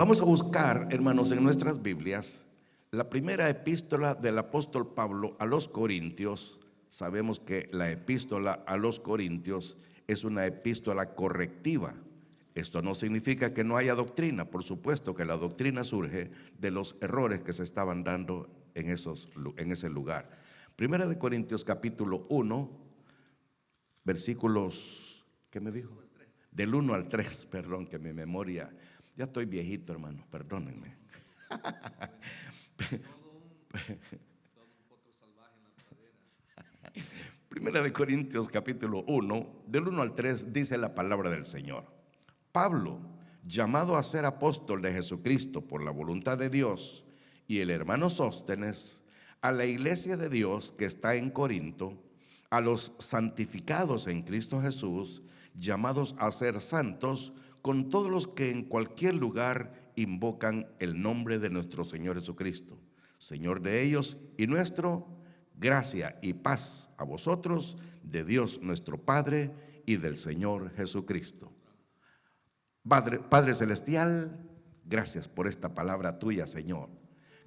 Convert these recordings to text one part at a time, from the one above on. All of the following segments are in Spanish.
Vamos a buscar, hermanos, en nuestras Biblias, la primera epístola del apóstol Pablo a los Corintios. Sabemos que la epístola a los Corintios es una epístola correctiva. Esto no significa que no haya doctrina. Por supuesto que la doctrina surge de los errores que se estaban dando en ese lugar. Primera de Corintios capítulo 1, versículos, ¿qué me dijo? Del 1 al 3, perdón, que mi memoria, ya estoy viejito, hermano, perdónenme. Primera de Corintios capítulo 1, del 1 al 3, dice la palabra del Señor. Pablo, llamado a ser apóstol de Jesucristo por la voluntad de Dios, y el hermano Sóstenes, a la iglesia de Dios que está en Corinto, a los santificados en Cristo Jesús, llamados a ser santos, con todos los que en cualquier lugar invocan el nombre de nuestro Señor Jesucristo, Señor de ellos y nuestro, gracia y paz a vosotros, de Dios nuestro Padre y del Señor Jesucristo. Padre Celestial, gracias por esta palabra tuya, Señor.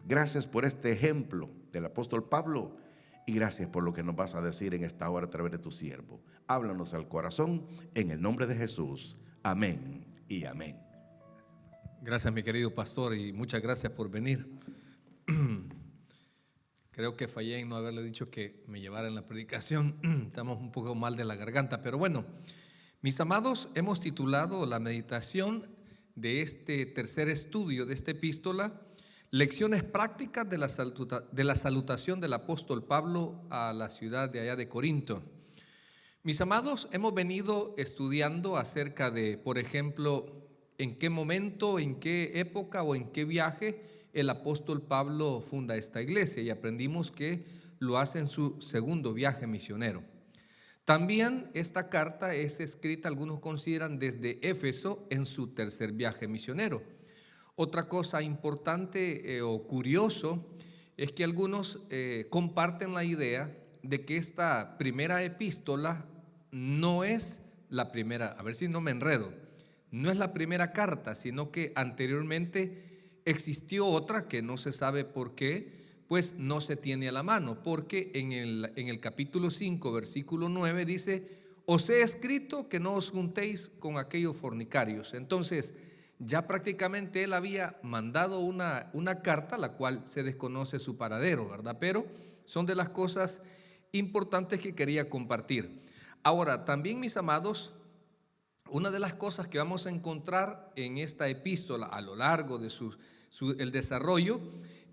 Gracias por este ejemplo del apóstol Pablo y gracias por lo que nos vas a decir en esta hora a través de tu siervo. Háblanos al corazón en el nombre de Jesús. Amén y amén. Gracias, mi querido pastor, y muchas gracias por venir. Creo que fallé en no haberle dicho que me llevara en la predicación. Estamos un poco mal de la garganta, pero bueno, mis amados, hemos titulado la meditación de este tercer estudio de esta epístola, Lecciones prácticas de la salutación del apóstol Pablo a la ciudad de allá de Corinto. Mis amados, hemos venido estudiando acerca de, por ejemplo, en qué momento, en qué época o en qué viaje el apóstol Pablo funda esta iglesia, y aprendimos que lo hace en su segundo viaje misionero. También esta carta es escrita, algunos consideran, desde Éfeso en su tercer viaje misionero. Otra cosa importante o curioso es que algunos comparten la idea de que esta primera epístola no es la primera, a ver si no me enredo, no es la primera carta, sino que anteriormente existió otra que no se sabe por qué, pues no se tiene a la mano, porque en el capítulo 5, versículo 9 dice: os he escrito que no os juntéis con aquellos fornicarios. Entonces, ya prácticamente él había mandado una carta, la cual se desconoce su paradero, ¿verdad? Pero son de las cosas importantes que quería compartir. Ahora, también, mis amados, una de las cosas que vamos a encontrar en esta epístola a lo largo de el desarrollo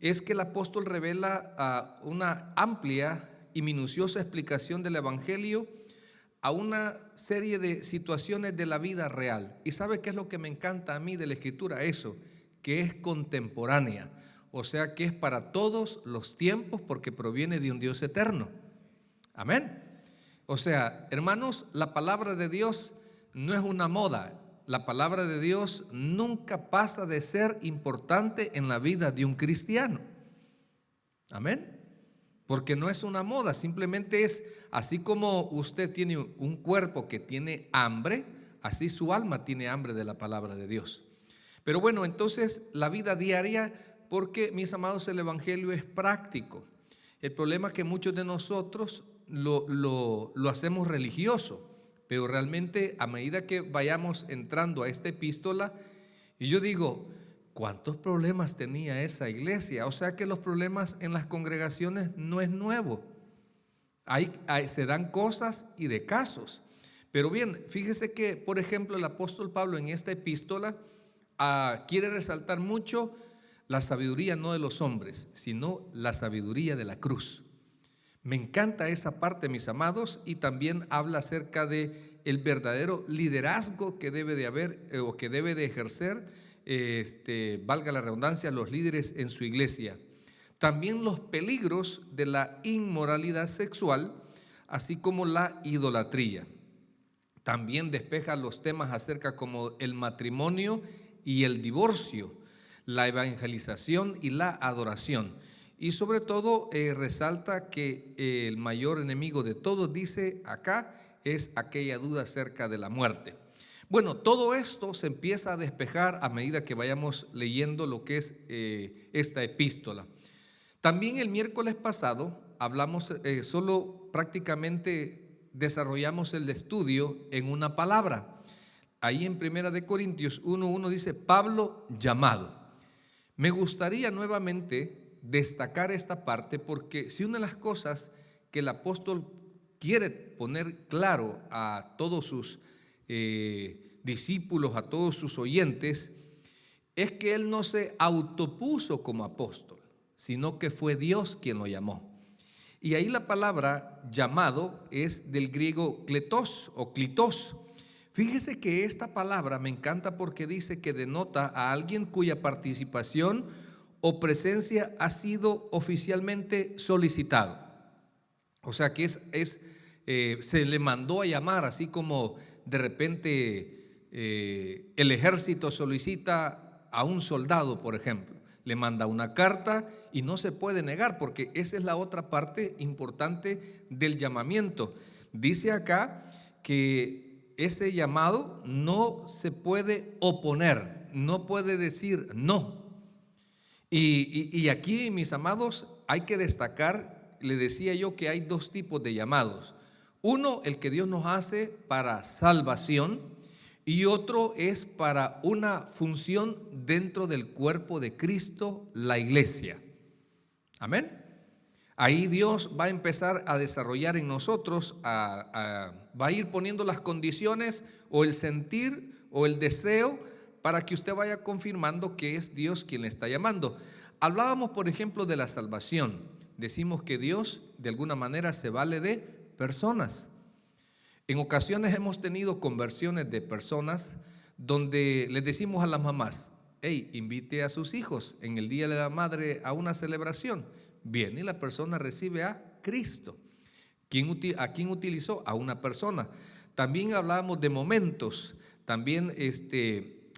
es que el apóstol revela una amplia y minuciosa explicación del evangelio a una serie de situaciones de la vida real. ¿Y sabe qué es lo que me encanta a mí de la escritura? Eso, que es contemporánea, o sea que es para todos los tiempos, porque proviene de un Dios eterno. Amén. O sea, hermanos, la palabra de Dios no es una moda. La palabra de Dios nunca pasa de ser importante en la vida de un cristiano. Amén. Porque no es una moda, simplemente es así como usted tiene un cuerpo que tiene hambre, así su alma tiene hambre de la palabra de Dios. Pero bueno, entonces la vida diaria, porque, mis amados, el evangelio es práctico. El problema es que muchos de nosotros lo hacemos religioso, pero realmente a medida que vayamos entrando a esta epístola, y yo digo, ¿cuántos problemas tenía esa iglesia? O sea que los problemas en las congregaciones no es nuevo. Se dan cosas y de casos. Pero bien, fíjese que, por ejemplo, el apóstol Pablo en esta epístola quiere resaltar mucho la sabiduría no de los hombres, sino la sabiduría de la cruz. Me encanta esa parte, mis amados, y también habla acerca de el verdadero liderazgo que debe de haber o que debe de ejercer, valga la redundancia, los líderes en su iglesia. También los peligros de la inmoralidad sexual, así como la idolatría. También despeja los temas acerca como el matrimonio y el divorcio, la evangelización y la adoración. Y sobre todo resalta que el mayor enemigo de todos, dice acá, es aquella duda acerca de la muerte. Bueno, todo esto se empieza a despejar a medida que vayamos leyendo lo que es esta epístola. También el miércoles pasado hablamos, solo prácticamente desarrollamos el estudio en una palabra. Ahí en 1 Corintios 1:1 dice Pablo llamado. Me gustaría nuevamente destacar esta parte porque si una de las cosas que el apóstol quiere poner claro a todos sus discípulos, a todos sus oyentes, es que él no se autopuso como apóstol, sino que fue Dios quien lo llamó. Y ahí la palabra llamado es del griego kletos o klitos. Fíjese que esta palabra me encanta porque dice que denota a alguien cuya participación o presencia ha sido oficialmente solicitado. O sea que se le mandó a llamar, así como de repente el ejército solicita a un soldado, por ejemplo. Le manda una carta y no se puede negar, porque esa es la otra parte importante del llamamiento. Dice acá que ese llamado no se puede oponer, no puede decir no. Y aquí, mis amados, hay que destacar, le decía yo que hay dos tipos de llamados. Uno, el que Dios nos hace para salvación, y otro es para una función dentro del cuerpo de Cristo, la iglesia. Amén. Ahí Dios va a empezar a desarrollar en nosotros, va a ir poniendo las condiciones o el sentir o el deseo para que usted vaya confirmando que es Dios quien le está llamando. Hablábamos, por ejemplo, de la salvación. Decimos que Dios de alguna manera se vale de personas. En ocasiones hemos tenido conversiones de personas donde les decimos a las mamás: hey, invite a sus hijos en el Día de la Madre a una celebración. Viene y la persona recibe a Cristo. ¿A quién utilizó? A una persona. También hablábamos de momentos, también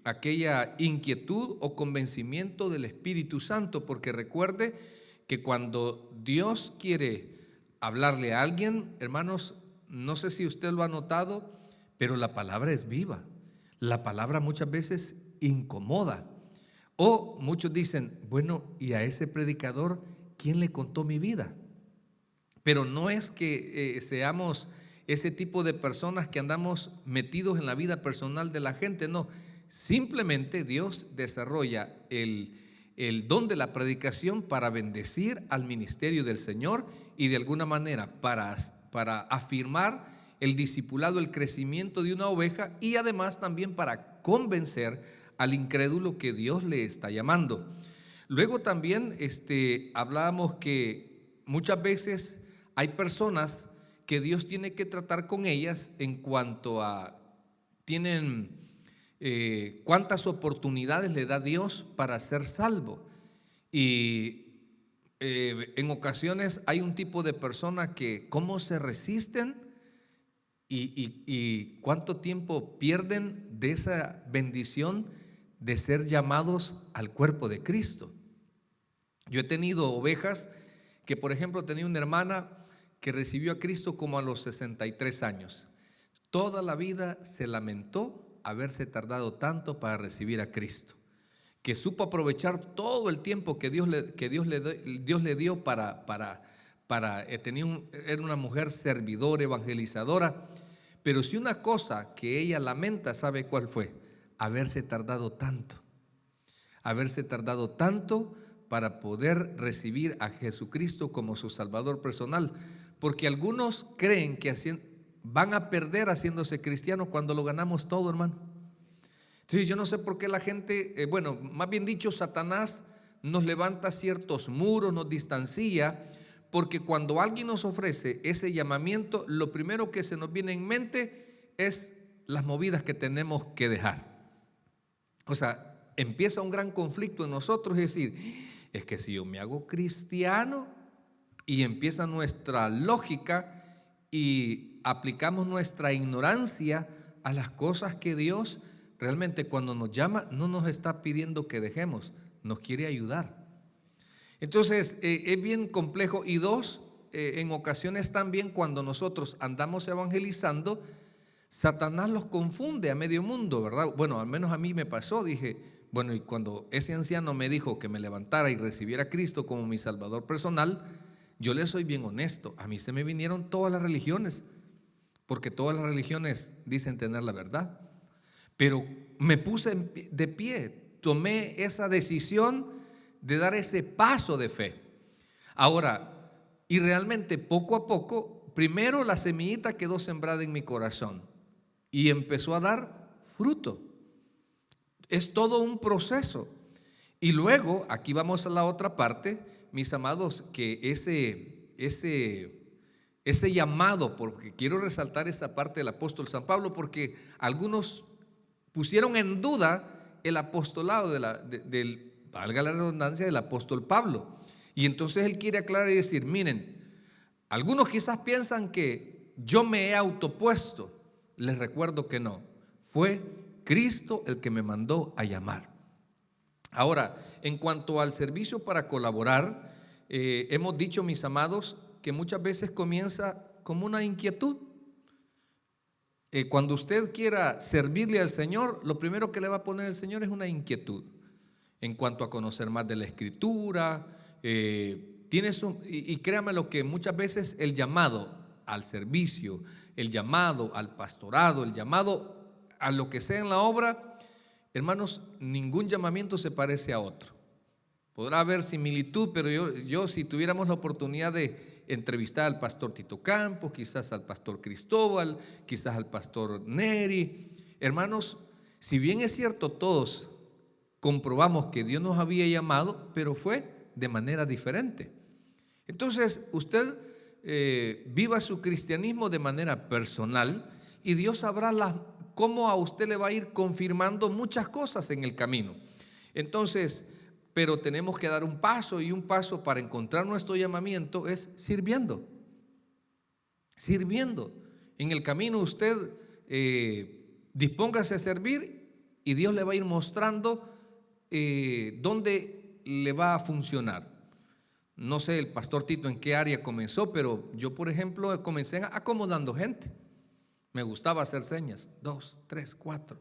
aquella inquietud o convencimiento del Espíritu Santo, porque recuerde que cuando Dios quiere hablarle a alguien, hermanos, no sé si usted lo ha notado, pero la palabra es viva. La palabra muchas veces incomoda. O muchos dicen, bueno, ¿y a ese predicador quién le contó mi vida? Pero no es que seamos ese tipo de personas que andamos metidos en la vida personal de la gente, no. Simplemente Dios desarrolla el don de la predicación para bendecir al ministerio del Señor y de alguna manera para afirmar el discipulado, el crecimiento de una oveja, y además también para convencer al incrédulo que Dios le está llamando. Luego también hablábamos que muchas veces hay personas que Dios tiene que tratar con ellas en cuanto a cuántas oportunidades le da Dios para ser salvo. Y en ocasiones hay un tipo de personas que cómo se resisten y cuánto tiempo pierden de esa bendición de ser llamados al cuerpo de Cristo. Yo he tenido ovejas que, por ejemplo, tenía una hermana que recibió a Cristo como a los 63 años. Toda la vida se lamentó haberse tardado tanto para recibir a Cristo, que supo aprovechar todo el tiempo que Dios le dio era una mujer servidora, evangelizadora. Pero si una cosa que ella lamenta, ¿sabe cuál fue? Haberse tardado tanto para poder recibir a Jesucristo como su Salvador personal, porque algunos creen que van a perder haciéndose cristianos cuando lo ganamos todo, hermano. Entonces yo no sé por qué la gente, más bien dicho, Satanás nos levanta ciertos muros, nos distancia, porque cuando alguien nos ofrece ese llamamiento, lo primero que se nos viene en mente es las movidas que tenemos que dejar. O sea, empieza un gran conflicto en nosotros, es decir, es que si yo me hago cristiano, y empieza nuestra lógica y aplicamos nuestra ignorancia a las cosas que Dios realmente cuando nos llama no nos está pidiendo que dejemos, nos quiere ayudar. Entonces es bien complejo. Y dos, en ocasiones también cuando nosotros andamos evangelizando, Satanás los confunde a medio mundo, ¿verdad? Bueno, al menos a mí me pasó, dije, bueno, y cuando ese anciano me dijo que me levantara y recibiera a Cristo como mi Salvador personal, yo le soy bien honesto, a mí se me vinieron todas las religiones, porque todas las religiones dicen tener la verdad, pero me puse de pie, tomé esa decisión de dar ese paso de fe. Ahora, y realmente poco a poco, primero la semillita quedó sembrada en mi corazón y empezó a dar fruto. Es todo un proceso. Y luego, aquí vamos a la otra parte, mis amados, que ese llamado, porque quiero resaltar esta parte del apóstol San Pablo, porque algunos pusieron en duda el apostolado valga la redundancia, del apóstol Pablo. Y entonces él quiere aclarar y decir, miren, algunos quizás piensan que yo me he autopuesto. Les recuerdo que no, fue Cristo el que me mandó a llamar. Ahora, en cuanto al servicio para colaborar, hemos dicho, mis amados, que muchas veces comienza como una inquietud. Cuando usted quiera servirle al Señor, lo primero que le va a poner el Señor es una inquietud en cuanto a conocer más de la Escritura. Y créame lo que muchas veces el llamado al servicio, el llamado al pastorado, el llamado a lo que sea en la obra, hermanos, ningún llamamiento se parece a otro. Podrá haber similitud, pero yo si tuviéramos la oportunidad de entrevistar al pastor Tito Campos, quizás al pastor Cristóbal, quizás al pastor Neri, hermanos, si bien es cierto, todos comprobamos que Dios nos había llamado, pero fue de manera diferente. Entonces, usted viva su cristianismo de manera personal y Dios sabrá cómo a usted le va a ir confirmando muchas cosas en el camino. Entonces, pero tenemos que dar un paso, y un paso para encontrar nuestro llamamiento es sirviendo. Sirviendo. En el camino usted dispóngase a servir y Dios le va a ir mostrando dónde le va a funcionar. No sé el pastor Tito en qué área comenzó, pero yo, por ejemplo, comencé acomodando gente. Me gustaba hacer señas, 2, 3, 4.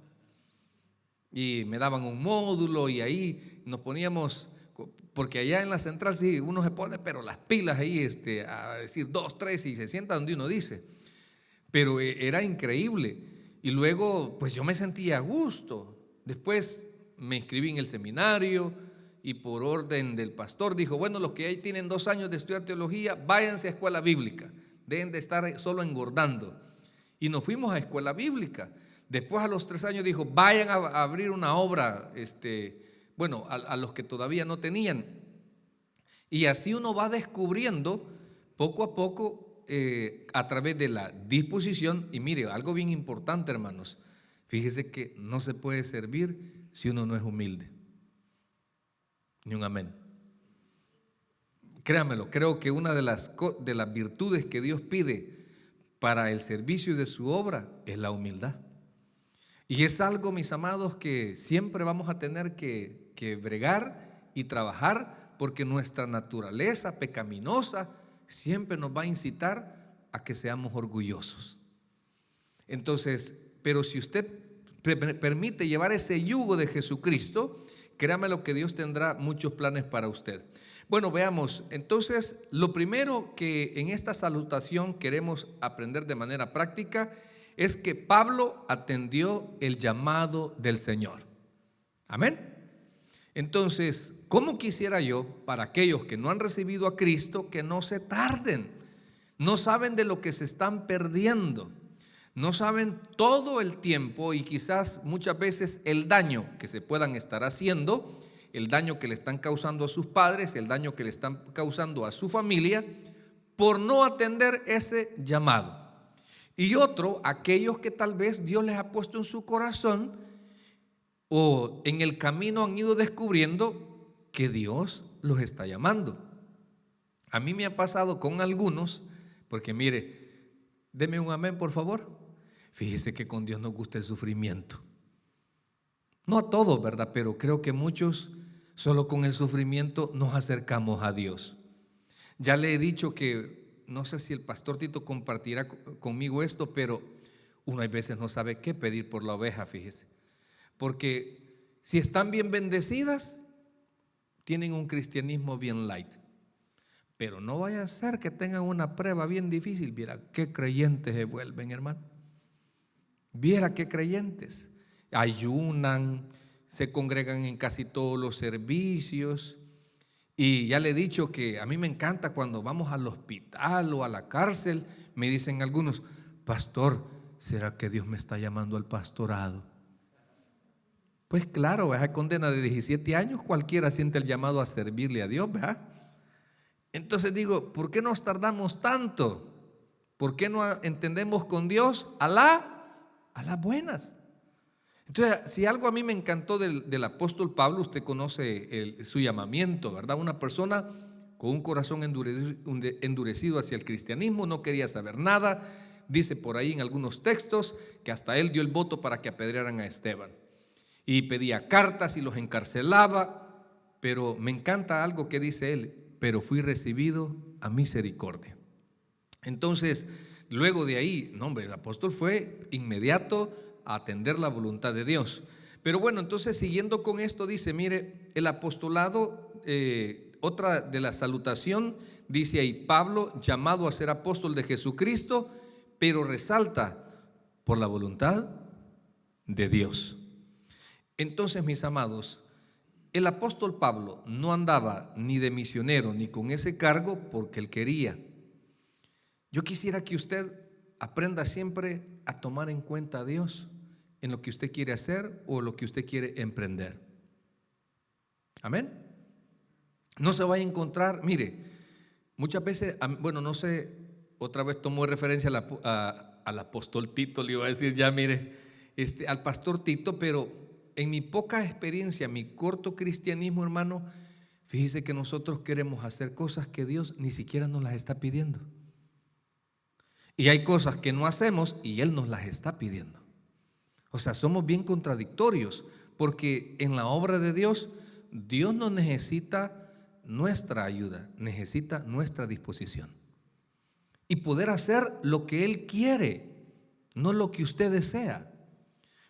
Y me daban un módulo y ahí nos poníamos, porque allá en la central sí, uno se pone, pero las pilas ahí a decir 2, 3 y se sienta donde uno dice. Pero era increíble. Y luego, pues yo me sentía a gusto. Después me inscribí en el seminario y por orden del pastor dijo, bueno, los que ahí tienen 2 años de estudiar teología, váyanse a escuela bíblica. Deben de estar solo engordando. Y nos fuimos a escuela bíblica. Después a los 3 años dijo, vayan a abrir una obra, a los que todavía no tenían. Y así uno va descubriendo poco a poco a través de la disposición. Y mire, algo bien importante, hermanos, fíjese que no se puede servir si uno no es humilde. Ni un amén. Créamelo, creo que una de las virtudes que Dios pide para el servicio de su obra es la humildad. Y es algo, mis amados, que siempre vamos a tener que bregar y trabajar, porque nuestra naturaleza pecaminosa siempre nos va a incitar a que seamos orgullosos. Entonces, pero si usted permite llevar ese yugo de Jesucristo, créame lo que Dios tendrá muchos planes para usted. Bueno, veamos, entonces, lo primero que en esta salutación queremos aprender de manera práctica es que Pablo atendió el llamado del Señor. Amén. Entonces, ¿cómo quisiera yo, para aquellos que no han recibido a Cristo, que no se tarden? No saben de lo que se están perdiendo. No saben todo el tiempo y quizás muchas veces el daño que se puedan estar haciendo, el daño que le están causando a sus padres, el daño que le están causando a su familia por no atender ese llamado. Y otro, aquellos que tal vez Dios les ha puesto en su corazón o en el camino han ido descubriendo que Dios los está llamando. A mí me ha pasado con algunos, porque mire, deme un amén por favor. Fíjese que con Dios nos gusta el sufrimiento. No a todos, ¿verdad? Pero creo que muchos solo con el sufrimiento nos acercamos a Dios. Ya le he dicho que, no sé si el pastor Tito compartirá conmigo esto, pero Uno a veces no sabe qué pedir por la oveja, fíjese. Porque si están bien bendecidas, tienen un cristianismo bien light. Pero no vaya a ser que tengan una prueba bien difícil. Viera qué creyentes se vuelven, hermano. Viera qué creyentes. Ayunan, se congregan en casi todos los servicios. Y ya le he dicho que a mí me encanta cuando vamos al hospital o a la cárcel. Me dicen algunos: pastor, ¿será que Dios me está llamando al pastorado? Pues claro, esa condena de 17 años, cualquiera siente el llamado a servirle a Dios, ¿verdad? Entonces digo, ¿por qué nos tardamos tanto? ¿Por qué no entendemos con Dios a las buenas? Entonces, si algo a mí me encantó del apóstol Pablo, usted conoce su llamamiento, ¿verdad? Una persona con un corazón endurecido hacia el cristianismo, no quería saber nada. Dice por ahí en algunos textos que hasta él dio el voto para que apedrearan a Esteban. Y pedía cartas y los encarcelaba. Pero me encanta algo que dice él: pero fui recibido a misericordia. Entonces, luego de ahí, no hombre, el apóstol fue inmediato a atender la voluntad de Dios. Pero bueno, entonces siguiendo con esto dice, mire, el apostolado, otra de la salutación, dice ahí: Pablo, llamado a ser apóstol de Jesucristo, pero resalta, por la voluntad de Dios. Entonces, mis amados, el apóstol Pablo no andaba ni de misionero ni con ese cargo porque él quería. Yo quisiera que usted aprenda siempre a tomar en cuenta a Dios en lo que usted quiere hacer o lo que usted quiere emprender. Amén. No se vaya a encontrar, mire, muchas veces, bueno, no sé, otra vez tomo referencia al apóstol Tito, le iba a decir ya, mire, al pastor Tito, pero en mi poca experiencia, mi corto cristianismo, hermano, fíjese que nosotros queremos hacer cosas que Dios ni siquiera nos las está pidiendo. Y hay cosas que no hacemos y Él nos las está pidiendo. O sea, somos bien contradictorios, porque en la obra de Dios, Dios no necesita nuestra ayuda, necesita nuestra disposición. Y poder hacer lo que Él quiere, no lo que usted desea.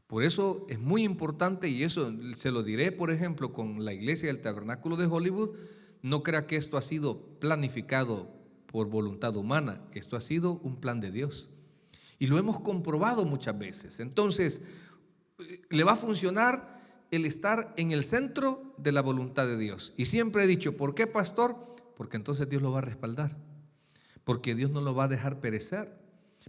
Por eso es muy importante, y eso se lo diré, por ejemplo, con la iglesia del Tabernáculo de Hollywood. No crea que esto ha sido planificado por voluntad humana, esto ha sido un plan de Dios. Y lo hemos comprobado muchas veces. Entonces, le va a funcionar el estar en el centro de la voluntad de Dios. Y siempre he dicho, ¿por qué, pastor? Porque entonces Dios lo va a respaldar. Porque Dios no lo va a dejar perecer.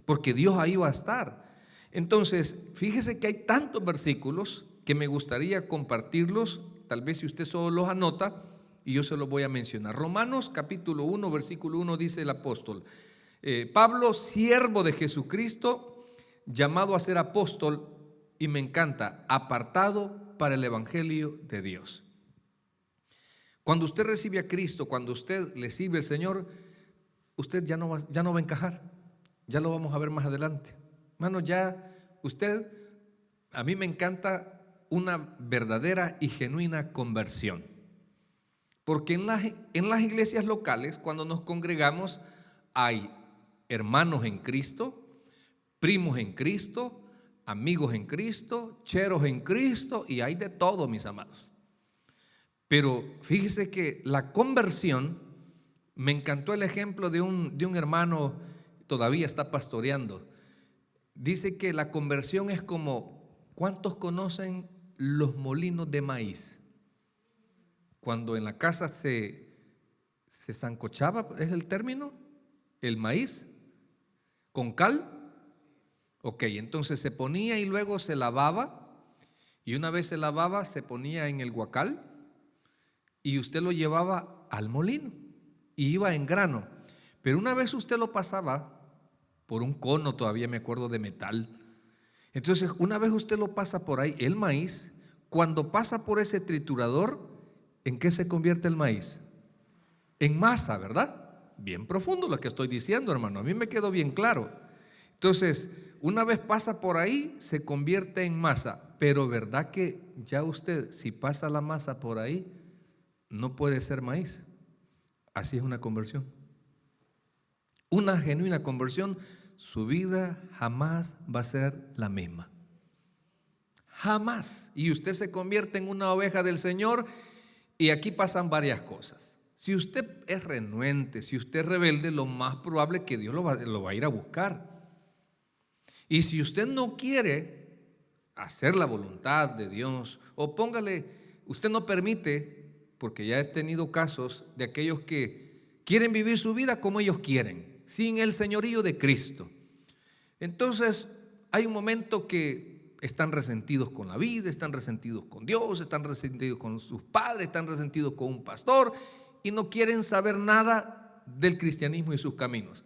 Porque Dios ahí va a estar. Entonces, fíjese que hay tantos versículos que me gustaría compartirlos, tal vez si usted solo los anota, y yo se los voy a mencionar. Romanos capítulo 1, versículo 1 dice el apóstol: Pablo, siervo de Jesucristo, llamado a ser apóstol, y me encanta, apartado para el evangelio de Dios. Cuando usted recibe a Cristo, cuando usted le sirve al Señor, usted ya no va a encajar. Ya lo vamos a ver más adelante. Hermano, ya usted, a mí me encanta una verdadera y genuina conversión. Porque en las iglesias locales, cuando nos congregamos, hay hermanos en Cristo, primos en Cristo, amigos en Cristo, cheros en Cristo, y hay de todo, mis amados. Pero fíjese que la conversión, me encantó el ejemplo de un hermano, todavía está pastoreando. Dice que la conversión es como, ¿cuántos conocen los molinos de maíz? Cuando en la casa se sancochaba, ¿es el término? El maíz con cal. Ok, entonces se ponía y luego se lavaba, y una vez se lavaba se ponía en el guacal y usted lo llevaba al molino y iba en grano. Pero una vez usted lo pasaba por un cono, todavía me acuerdo, de metal. Entonces una vez usted lo pasa por ahí, el maíz, cuando pasa por ese triturador, ¿en qué se convierte el maíz? En masa, ¿verdad? Bien profundo lo que estoy diciendo, hermano. A mí me quedó bien claro. Entonces, una vez pasa por ahí, se convierte en masa. Pero ¿verdad que ya usted, si pasa la masa por ahí, no puede ser maíz? Así es una conversión. Una genuina conversión su vida jamás va a ser la misma. Jamás. Y usted se convierte en una oveja del Señor, y aquí pasan varias cosas. Si usted es renuente, si usted es rebelde, lo más probable es que Dios lo va a ir a buscar. Y si usted no quiere hacer la voluntad de Dios, o usted no permite, porque ya he tenido casos de aquellos que quieren vivir su vida como ellos quieren, sin el señorío de Cristo. Entonces hay un momento que están resentidos con la vida, están resentidos con Dios, están resentidos con sus padres, están resentidos con un pastor, y no quieren saber nada del cristianismo y sus caminos.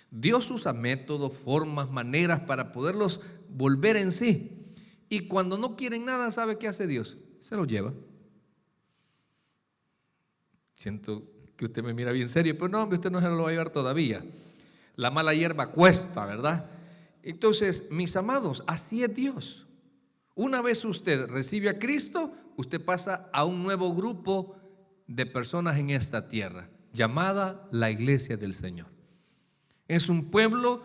Dios usa métodos, formas, maneras para poderlos volver en sí. Y cuando no quieren nada, ¿sabe qué hace Dios? Se los lleva. Siento que usted me mira bien serio, pero no, hombre, usted no se lo va a llevar todavía. La mala hierba cuesta, ¿verdad? Entonces, mis amados, así es Dios. Una vez usted recibe a Cristo, usted pasa a un nuevo grupo de personas en esta tierra, llamada la iglesia del Señor. Es un pueblo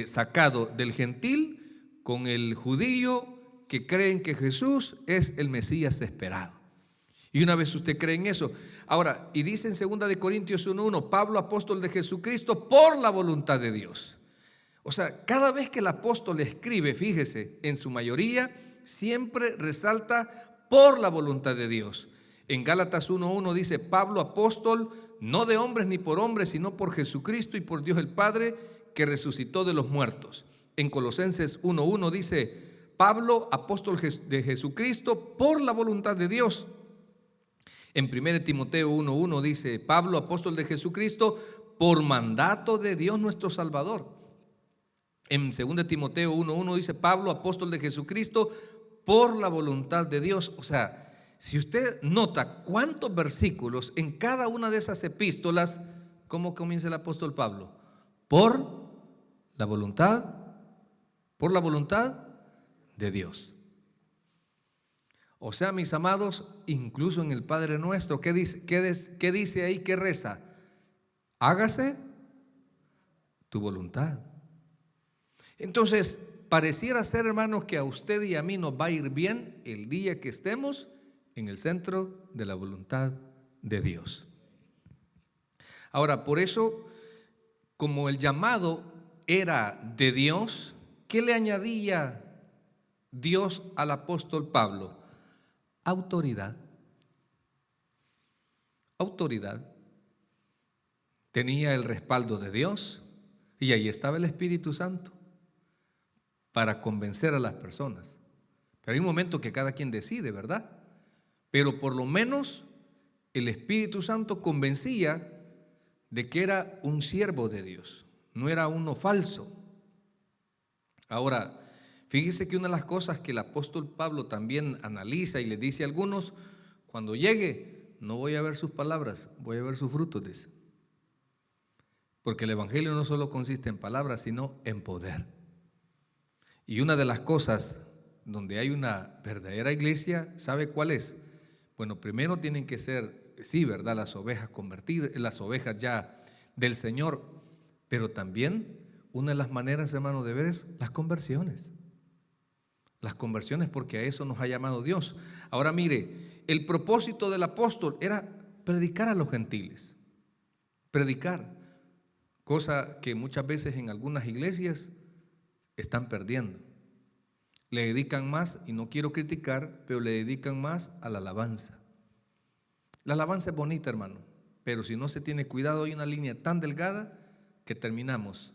sacado del gentil con el judío, que creen que Jesús es el Mesías esperado. Y una vez usted cree en eso, ahora, y dice en 2 Corintios 1:1, Pablo, apóstol de Jesucristo por la voluntad de Dios. O sea, cada vez que el apóstol escribe, fíjese, en su mayoría siempre resalta por la voluntad de Dios. En Gálatas 1:1 dice, Pablo, apóstol, no de hombres ni por hombres, sino por Jesucristo y por Dios el Padre, que resucitó de los muertos. En Colosenses 1:1 dice, Pablo, apóstol de Jesucristo por la voluntad de Dios. En 1 Timoteo 1:1 dice, Pablo, apóstol de Jesucristo por mandato de Dios nuestro Salvador. En 2 Timoteo 1:1 dice, Pablo, apóstol de Jesucristo por la voluntad de Dios. O sea, si usted nota cuántos versículos en cada una de esas epístolas, ¿cómo comienza el apóstol Pablo? Por la voluntad de Dios. O sea, mis amados, incluso en el Padre Nuestro, ¿qué dice ahí? ¿Qué reza? Hágase tu voluntad. Entonces, pareciera ser, hermanos, que a usted y a mí nos va a ir bien el día que estemos en el centro de la voluntad de Dios. Ahora, por eso, como el llamado era de Dios, ¿qué le añadía Dios al apóstol Pablo? Autoridad. Autoridad. Tenía el respaldo de Dios y ahí estaba el Espíritu Santo para convencer a las personas. Pero hay un momento que cada quien decide, ¿verdad? Pero por lo menos el Espíritu Santo convencía de que era un siervo de Dios, no era uno falso. Ahora, fíjese que una de las cosas que el apóstol Pablo también analiza y le dice a algunos, cuando llegue, no voy a ver sus palabras, voy a ver sus frutos, dice. Porque el evangelio no solo consiste en palabras, sino en poder. Y una de las cosas donde hay una verdadera iglesia, ¿sabe cuál es? Bueno, primero tienen que ser, sí, ¿verdad?, las ovejas convertidas, las ovejas ya del Señor, pero también una de las maneras, hermano, de ver es las conversiones. Las conversiones, porque a eso nos ha llamado Dios. Ahora mire, el propósito del apóstol era predicar a los gentiles. Predicar, cosa que muchas veces en algunas iglesias están perdiendo. Le dedican más, y no quiero criticar, pero le dedican más a la alabanza. La alabanza es bonita, hermano, pero si no se tiene cuidado hay una línea tan delgada que terminamos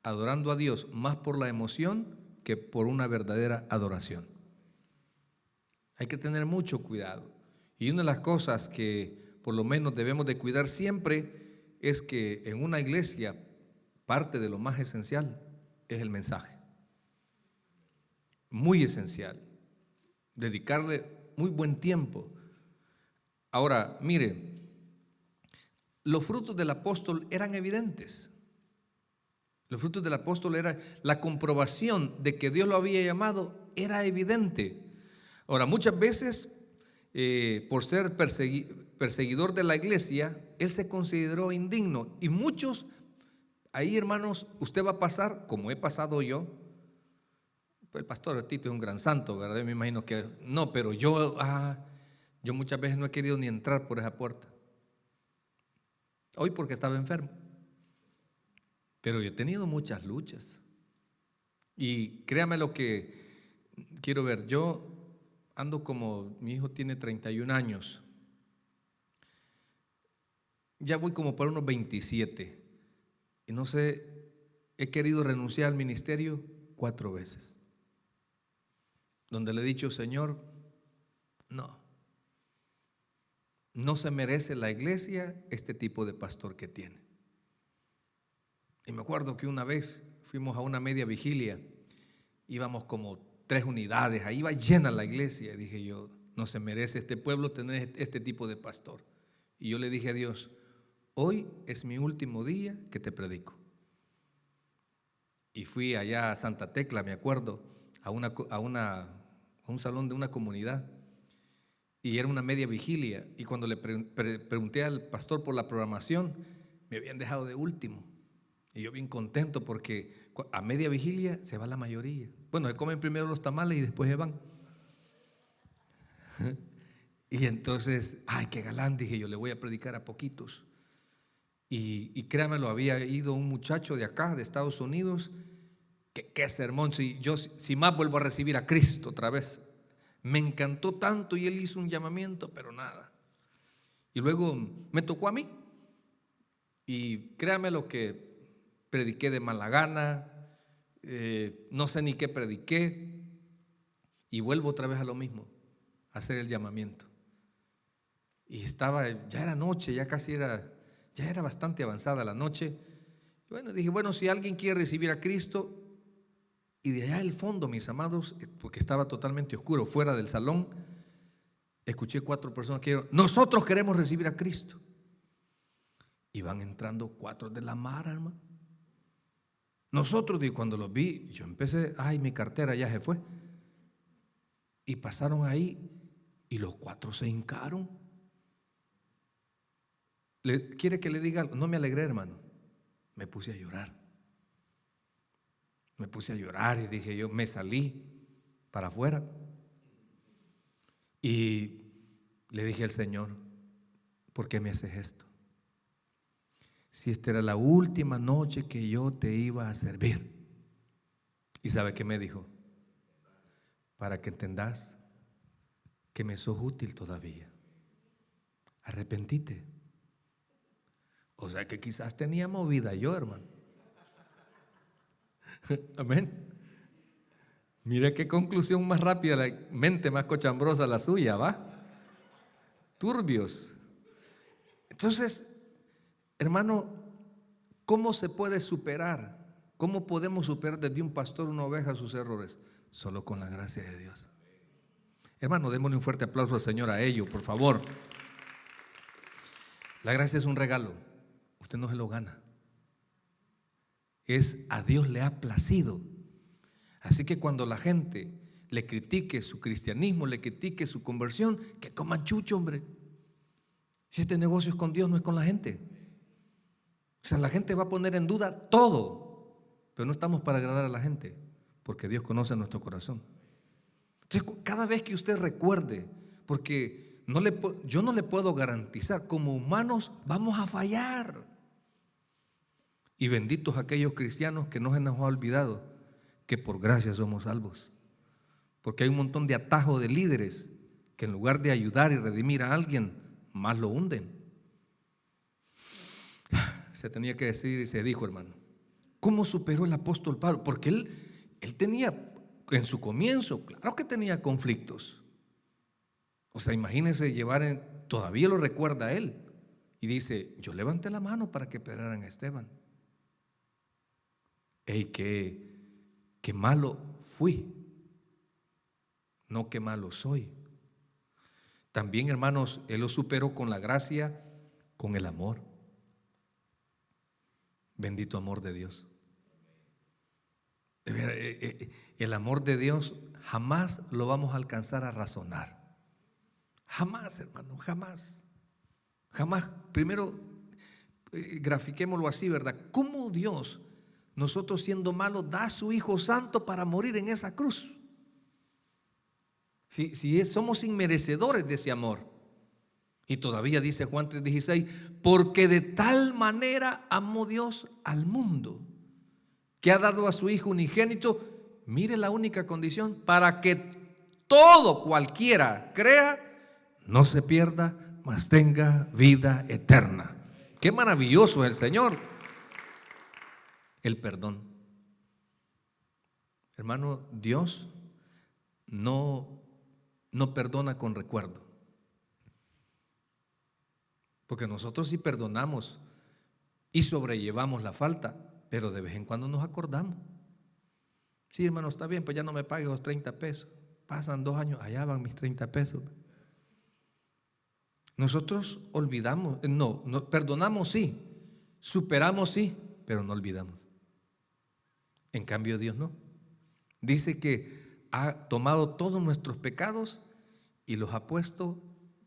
adorando a Dios más por la emoción que por una verdadera adoración. Hay que tener mucho cuidado. Y una de las cosas que por lo menos debemos de cuidar siempre es que en una iglesia parte de lo más esencial es el mensaje. Muy esencial. Dedicarle muy buen tiempo. Ahora, mire, los frutos del apóstol eran evidentes. Los frutos del apóstol era la comprobación de que Dios lo había llamado, era evidente. Ahora, muchas veces, por ser perseguidor de la iglesia, él se consideró indigno, y muchos Ahí, hermanos, usted va a pasar como he pasado yo. Pues el pastor Tito es un gran santo, ¿verdad? Me imagino que no, pero yo muchas veces no he querido ni entrar por esa puerta. Hoy porque estaba enfermo. Pero yo he tenido muchas luchas. Y créame lo que quiero ver. Yo ando como, mi hijo tiene 31 años. Ya voy como por unos 27. Y no sé, he querido renunciar al ministerio 4 veces. Donde le he dicho, Señor, no se merece la iglesia este tipo de pastor que tiene. Y me acuerdo que una vez fuimos a una media vigilia, íbamos como 3 unidades, ahí iba llena la iglesia. Y dije yo, no se merece este pueblo tener este tipo de pastor. Y yo le dije a Dios, hoy es mi último día que te predico. Y fui allá a Santa Tecla, me acuerdo, a un salón de una comunidad. Y era una media vigilia. Y cuando le pregunté al pastor por la programación, me habían dejado de último. Y yo bien contento porque a media vigilia se va la mayoría. Bueno, se comen primero los tamales y después se van. Y entonces, ay, qué galán, dije yo, le voy a predicar a poquitos. Y créanmelo, había ido un muchacho de acá, de Estados Unidos. Qué sermón, si más vuelvo a recibir a Cristo otra vez. Me encantó tanto y él hizo un llamamiento, pero nada. Y luego me tocó a mí. Y créanme lo que prediqué de mala gana, no sé ni qué prediqué. Y vuelvo otra vez a lo mismo, a hacer el llamamiento. Y ya era noche, ya era bastante avanzada la noche. Y bueno, dije, si alguien quiere recibir a Cristo. Y de allá al fondo, mis amados, porque estaba totalmente oscuro, fuera del salón, escuché 4 personas que dijeron, nosotros queremos recibir a Cristo. Y van entrando 4 de la mara, hermano. Nosotros, y cuando los vi, yo empecé, mi cartera ya se fue. Y pasaron ahí y los 4 se hincaron. ¿Quiere que le diga algo? No me alegré, hermano. Me puse a llorar. Me puse a llorar y dije yo, me salí para afuera. Y le dije al Señor, ¿por qué me haces esto? Si esta era la última noche que yo te iba a servir. ¿Y sabe qué me dijo? Para que entendas que me sos útil todavía. Arrepentite. O sea que quizás tenía movida yo, hermano. Amén. Mira qué conclusión más rápida, la mente más cochambrosa la suya, ¿va? Turbios. Entonces, hermano, ¿cómo se puede superar? ¿Cómo podemos superar desde un pastor, una oveja, sus errores? Solo con la gracia de Dios. Hermano, démosle un fuerte aplauso al Señor a ello, por favor. La gracia es un regalo. Usted no se lo gana. A Dios le ha placido. Así que cuando la gente le critique su cristianismo, le critique su conversión, que coman chucho, hombre. Si este negocio es con Dios, no es con la gente. O sea, la gente va a poner en duda todo, pero no estamos para agradar a la gente, porque Dios conoce nuestro corazón. Entonces, cada vez que usted recuerde, porque yo no le puedo garantizar, como humanos vamos a fallar. Y benditos aquellos cristianos que no se nos ha olvidado que por gracia somos salvos. Porque hay un montón de atajos de líderes que en lugar de ayudar y redimir a alguien, más lo hunden. Se tenía que decir y se dijo, hermano. ¿Cómo superó el apóstol Pablo? Porque él tenía, en su comienzo, claro que tenía conflictos. O sea, imagínense todavía lo recuerda a él. Y dice, yo levanté la mano para que apedrearan a Esteban. Qué malo fui, no qué malo soy. También, hermanos, él lo superó con la gracia, con el amor. Bendito amor de Dios. El amor de Dios jamás lo vamos a alcanzar a razonar. Jamás, hermano, jamás. Jamás. Primero, grafiquémoslo así, ¿verdad? ¿Cómo Dios, nosotros siendo malos, da a su Hijo Santo para morir en esa cruz? Si somos inmerecedores de ese amor. Y todavía dice Juan 3:16, porque de tal manera amó Dios al mundo, que ha dado a su Hijo unigénito. Mire la única condición: para que todo cualquiera crea, no se pierda, mas tenga vida eterna. Qué maravilloso es el Señor. El perdón. Hermano, Dios no perdona con recuerdo. Porque nosotros sí perdonamos y sobrellevamos la falta, pero de vez en cuando nos acordamos. Sí, hermano, está bien, pues ya no me pague los 30 pesos. Pasan 2 años, allá van mis 30 pesos. Nosotros olvidamos, no, perdonamos sí, superamos sí, pero no olvidamos. En cambio Dios no. Dice que ha tomado todos nuestros pecados y los ha puesto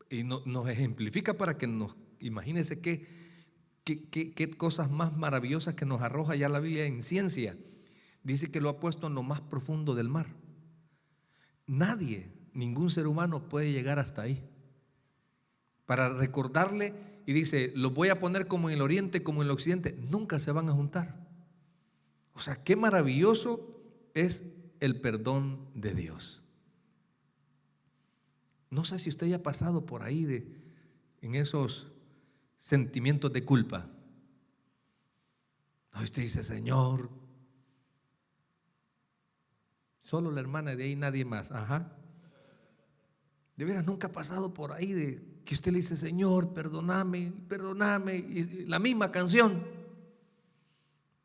y nos ejemplifica para que nos, imagínense qué cosas más maravillosas que nos arroja ya la Biblia en ciencia. Dice que lo ha puesto en lo más profundo del mar. Nadie, ningún ser humano puede llegar hasta ahí. Para recordarle, y dice, los voy a poner como en el oriente, como en el occidente, nunca se van a juntar. O sea, qué maravilloso es el perdón de Dios. No sé si usted ya ha pasado por ahí en esos sentimientos de culpa. No, usted dice, Señor, solo la hermana, de ahí nadie más. Ajá. De veras, nunca ha pasado por ahí de que usted le dice, Señor, perdóname, perdóname, y la misma canción.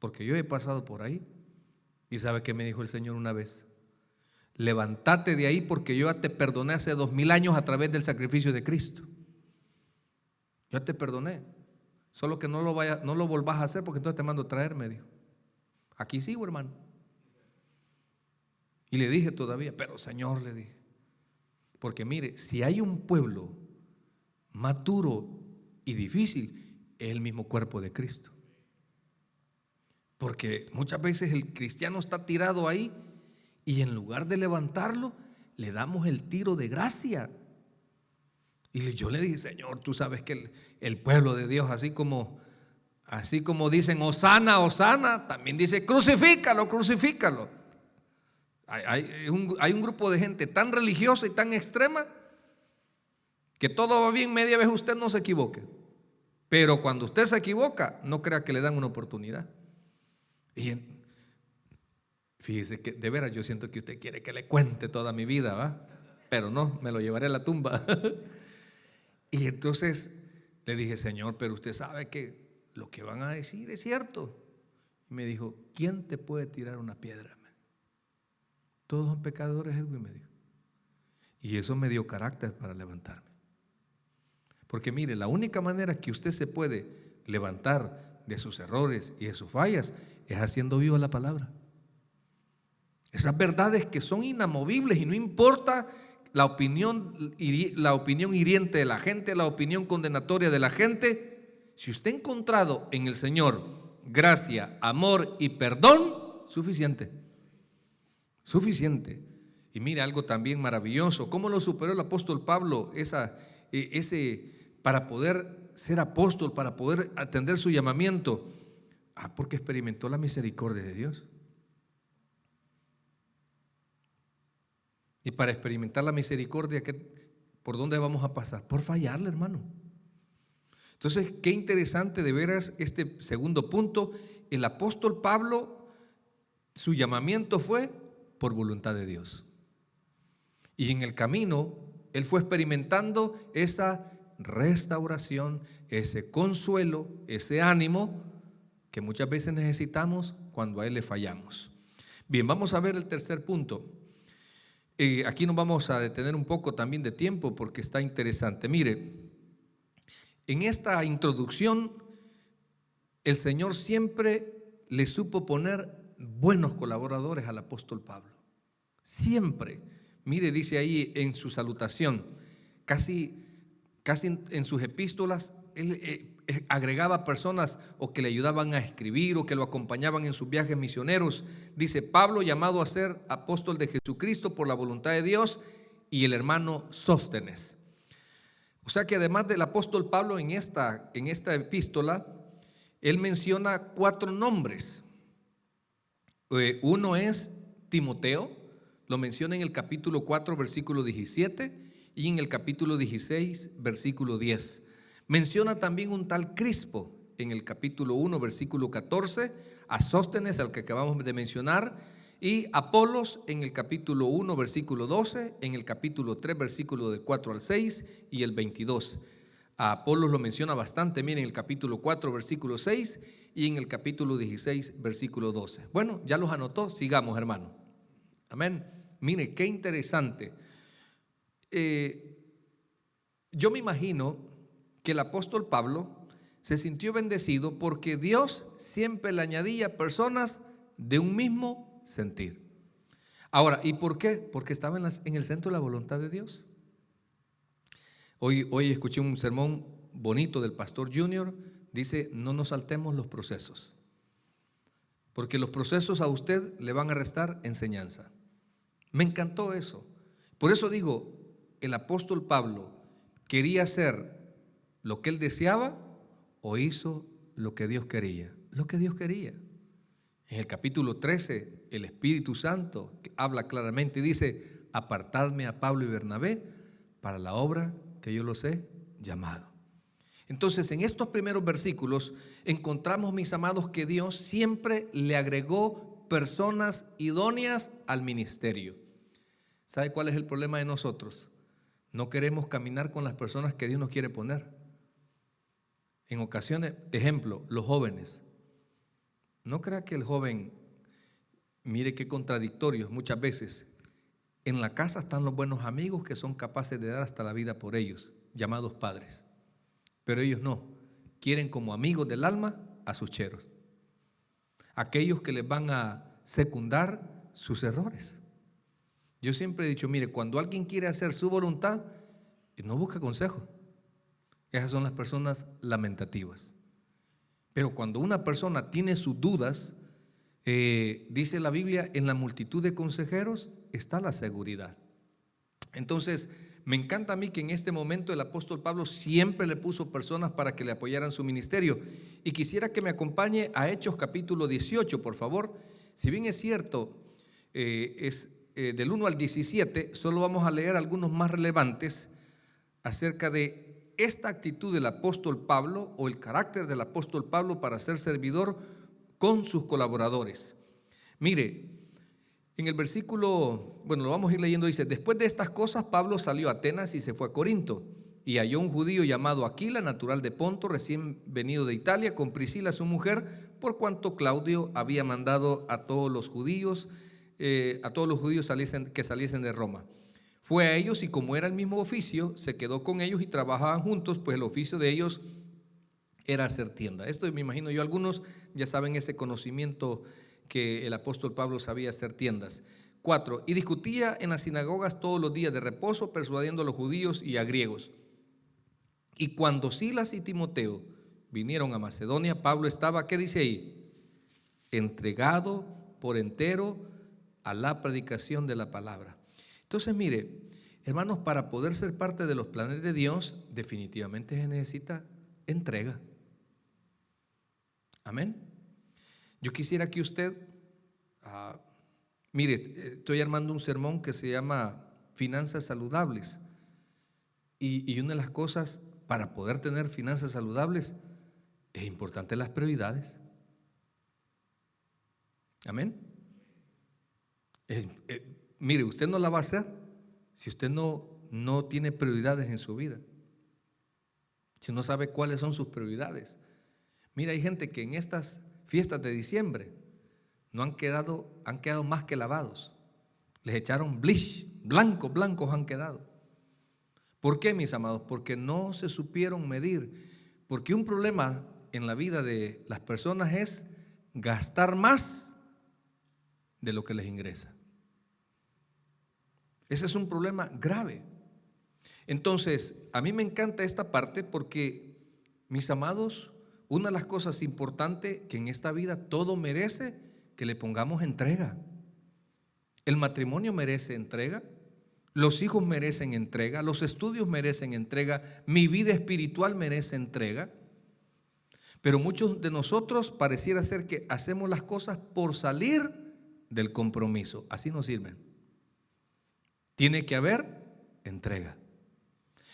Porque yo he pasado por ahí. ¿Y sabe qué me dijo el Señor una vez? Levántate de ahí, porque yo ya te perdoné hace 2000 años a través del sacrificio de Cristo. Ya te perdoné. Solo que no lo volvás a hacer, porque entonces te mando a traer, me dijo. Aquí sigo, hermano. Y le dije todavía, pero Señor, le dije, porque mire, si hay un pueblo más duro y difícil, es el mismo cuerpo de Cristo. Porque muchas veces el cristiano está tirado ahí y en lugar de levantarlo, le damos el tiro de gracia. Y yo le dije, Señor, tú sabes que el pueblo de Dios, así como dicen Hosana, Hosana, también dice crucifícalo, crucifícalo. Hay un grupo de gente tan religiosa y tan extrema que todo va bien, media vez usted no se equivoque. Pero cuando usted se equivoca, no crea que le dan una oportunidad. Y fíjese que de veras yo siento que usted quiere que le cuente toda mi vida, ¿va? Pero no, me lo llevaré a la tumba. Y entonces le dije, Señor, pero usted sabe que lo que van a decir es cierto. Y me dijo, ¿quién te puede tirar una piedra? Todos son pecadores, Edwin, me dijo. Y eso me dio carácter para levantarme. Porque mire, la única manera que usted se puede levantar de sus errores y de sus fallas es haciendo viva la palabra. Esas verdades que son inamovibles y no importa la opinión hiriente de la gente, la opinión condenatoria de la gente. Si usted ha encontrado en el Señor gracia, amor y perdón, suficiente. Suficiente. Y mire algo también maravilloso, cómo lo superó el apóstol Pablo para poder ser apóstol, para poder atender su llamamiento. Porque experimentó la misericordia de Dios. Y para experimentar la misericordia, ¿por dónde vamos a pasar? Por fallarle, hermano. Entonces, qué interesante de veras este segundo punto. El apóstol Pablo, su llamamiento fue por voluntad de Dios. Y en el camino, él fue experimentando esa restauración, ese consuelo, ese ánimo que muchas veces necesitamos cuando a él le fallamos. Bien, vamos a ver el tercer punto. Aquí nos vamos a detener un poco también de tiempo porque está interesante. Mire, en esta introducción, el Señor siempre le supo poner buenos colaboradores al apóstol Pablo. Siempre. Mire, dice ahí en su salutación, casi en sus epístolas, agregaba personas o que le ayudaban a escribir o que lo acompañaban en sus viajes misioneros. Dice: Pablo, llamado a ser apóstol de Jesucristo por la voluntad de Dios, y el hermano Sóstenes. O sea que además del apóstol Pablo en esta epístola, él menciona 4 nombres. Uno es Timoteo, lo menciona en el capítulo 4, versículo 17, y en el capítulo 16, versículo 10. Menciona también un tal Crispo en el capítulo 1, versículo 14, a Sóstenes, al que acabamos de mencionar, y Apolos en el capítulo 1, versículo 12, en el capítulo 3, versículo del 4 al 6 y el 22. A Apolos lo menciona bastante, miren, en el capítulo 4, versículo 6 y en el capítulo 16, versículo 12. Bueno, ya los anotó, sigamos, hermano. Amén. Mire, qué interesante. Yo me imagino que el apóstol Pablo se sintió bendecido porque Dios siempre le añadía personas de un mismo sentir. Ahora, ¿y por qué? Porque estaba en el centro de la voluntad de Dios. Hoy escuché un sermón bonito del pastor Junior. Dice: no nos saltemos los procesos, porque los procesos a usted le van a restar enseñanza. Me encantó eso. Por eso digo, el apóstol Pablo quería hacer lo que él deseaba o hizo lo que Dios quería. Lo que Dios quería. En el capítulo 13, el Espíritu Santo habla claramente y dice: apartadme a Pablo y Bernabé para la obra que yo los he llamado. Entonces, en estos primeros versículos encontramos, mis amados, que Dios siempre le agregó personas idóneas al ministerio. ¿Sabe cuál es el problema de nosotros? No queremos caminar con las personas que Dios nos quiere poner. En ocasiones, ejemplo, los jóvenes. No crea que el joven, mire qué contradictorios muchas veces. En la casa están los buenos amigos que son capaces de dar hasta la vida por ellos, llamados padres. Pero ellos no, quieren como amigos del alma a sus cheros, aquellos que les van a secundar sus errores. Yo siempre he dicho, mire, cuando alguien quiere hacer su voluntad, no busca consejo. Esas son las personas lamentativas. Pero cuando una persona tiene sus dudas, dice la Biblia, en la multitud de consejeros está la seguridad. Entonces, me encanta a mí que en este momento el apóstol Pablo siempre le puso personas para que le apoyaran su ministerio. Y quisiera que me acompañe a Hechos capítulo 18, por favor. Si bien es cierto, del 1 al 17, solo vamos a leer algunos más relevantes acerca de esta actitud del apóstol Pablo o el carácter del apóstol Pablo para ser servidor con sus colaboradores. Mire, en el versículo, lo vamos a ir leyendo, dice: después de estas cosas Pablo salió a Atenas y se fue a Corinto, y halló un judío llamado Aquila, natural de Ponto, recién venido de Italia, con Priscila su mujer, por cuanto Claudio había mandado a todos los judíos que saliesen de Roma. Fue a ellos y como era el mismo oficio, se quedó con ellos y trabajaban juntos, pues el oficio de ellos era hacer tienda. Esto me imagino yo, algunos ya saben ese conocimiento que el apóstol Pablo sabía hacer tiendas. 4. Y discutía en las sinagogas todos los días de reposo, persuadiendo a los judíos y a griegos. Y cuando Silas y Timoteo vinieron a Macedonia, Pablo estaba, ¿qué dice ahí? Entregado por entero a la predicación de la palabra. Entonces, mire, hermanos, para poder ser parte de los planes de Dios, definitivamente se necesita entrega. Amén. Yo quisiera que usted, mire, estoy armando un sermón que se llama Finanzas Saludables. Y una de las cosas para poder tener finanzas saludables es importante las prioridades. Amén. Mire, usted no la va a hacer si usted no tiene prioridades en su vida, si no sabe cuáles son sus prioridades. Mira, hay gente que en estas fiestas de diciembre han quedado más que lavados. Les echaron bleach, blancos han quedado. ¿Por qué, mis amados? Porque no se supieron medir. Porque un problema en la vida de las personas es gastar más de lo que les ingresa. Ese es un problema grave. Entonces, a mí me encanta esta parte porque Mis amados, una de las cosas importantes que en esta vida todo merece que le pongamos entrega. El matrimonio merece entrega, los hijos merecen entrega, los estudios merecen entrega, mi vida espiritual merece entrega. Pero muchos de nosotros pareciera ser que hacemos las cosas por salir del compromiso. Así no sirve. Tiene que haber entrega.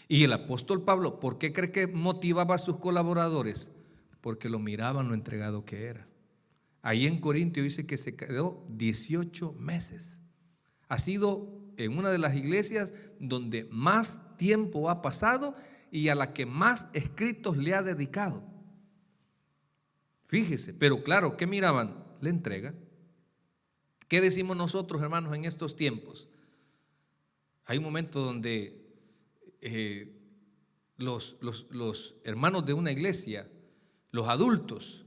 Y el apóstol Pablo, ¿por qué cree que motivaba a sus colaboradores? Porque lo miraban lo entregado que era. Ahí en Corintio dice que se quedó 18 meses. Ha sido en una de las iglesias donde más tiempo ha pasado y a la que más escritos le ha dedicado. Fíjese, pero claro, ¿qué miraban? La entrega. ¿Qué decimos nosotros, hermanos, en estos tiempos? Hay un momento donde los hermanos de una iglesia, los adultos,